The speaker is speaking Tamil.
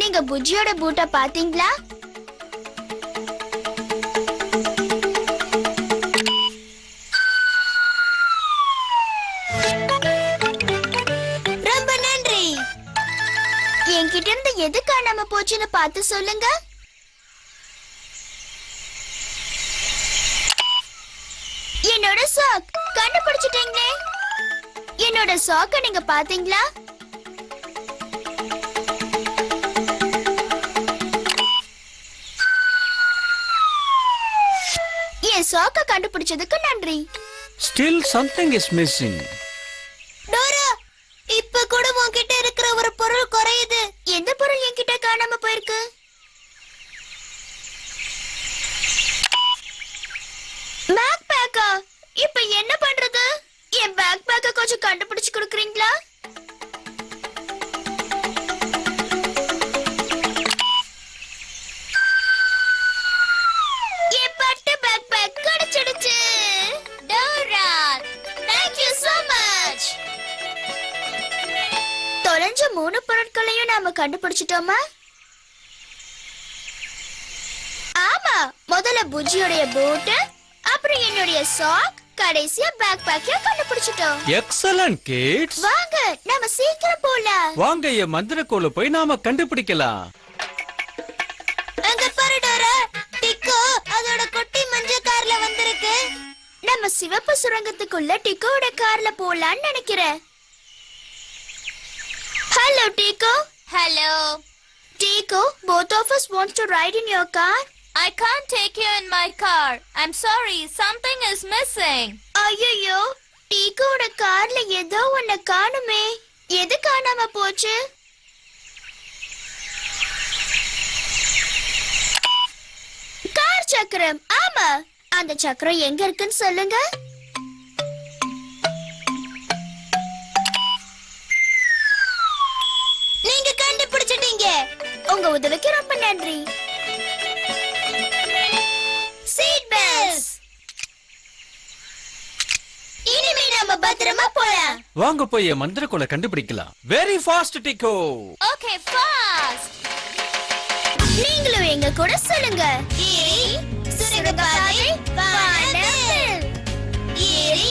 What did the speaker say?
நீங்க புஜ்ஜியோட பூட்ட பாத்தீங்களா? ரொம்ப நன்றி. என்கிட்ட இருந்து எது காணாம போச்சுன்னு பார்த்து சொல்லுங்க. என்னோட சாக் கண்டுபிடிச்சிட்டீங்களே. என்னோட சாக்க நீங்க பாத்தீங்களா? என் சாக்க கண்டுபிடிச்சதுக்கு நன்றி. Still something is missing. Dora, இப்ப கூட உன்கிட்ட இருக்கிற ஒரு பொருள் குறையுது. எந்த பொருள் என்கிட்ட காணாம போயிருக்கு? பேக் பேக்கா? இப்ப என்ன பண்றது? என் பேக் பேக்க கொஞ்சம் கண்டுபிடிச்சு கொடுக்குறீங்களா? என் பட்டு பேக் பேக் கிடைச்சிடுச்சு. Dora, thank you so much. தொலைஞ்ச 3 பொருட்களையும் நாம கண்டுபிடிச்சிட்டோமா? ஆமா, முதல்ல புஜ்ஜியோட பூட், அப்புறம் என்னுடைய சாக், கடைசியா பேக் பேக்கையும் கண்டுபிடிச்சிட்டோம். Excellent kids. வாங்க நாம சீக்கிரம் போலாம். வாங்க என் மந்திரக்கோல போய் நாம கண்டுபிடிக்கலாம். அங்க பாரு டோரா, டிக்கோ அதோட குட்டி மஞ்சள் கார்ல வந்திருக்கு. நம்ம சிவப்பு சுரங்கத்துக்குள்ள டிக்கோட கார்ல போலாம்னு நினைக்கிறேன். Hello டிக்கோ. Hello. Tico, both of us want to ride in your car. I can't take you in my car. I'm sorry, something is missing. ஐயோ, டீக்கோட கார்ல ஏதோ ஒண்ணு காணுமே. எது காணாம போச்சு? கார் சக்கரம். ஆமா, அந்த சக்கரம் எங்க இருக்குன்னு சொல்லுங்க. நீங்க கண்டுபிடிச்சிட்டீங்க. உங்க உதவிக்கு ரொம்ப நன்றி. Seat belts. இனிமே நாம பத்திரமா போலாம். வாங்க போய் என் மந்திரக்கோல கண்டுபிடிக்கலாம். Very fast Tico. Okay, fast. நீங்களும் எங்க கூட சொல்லுங்க. சுரங்கப்பாதை 1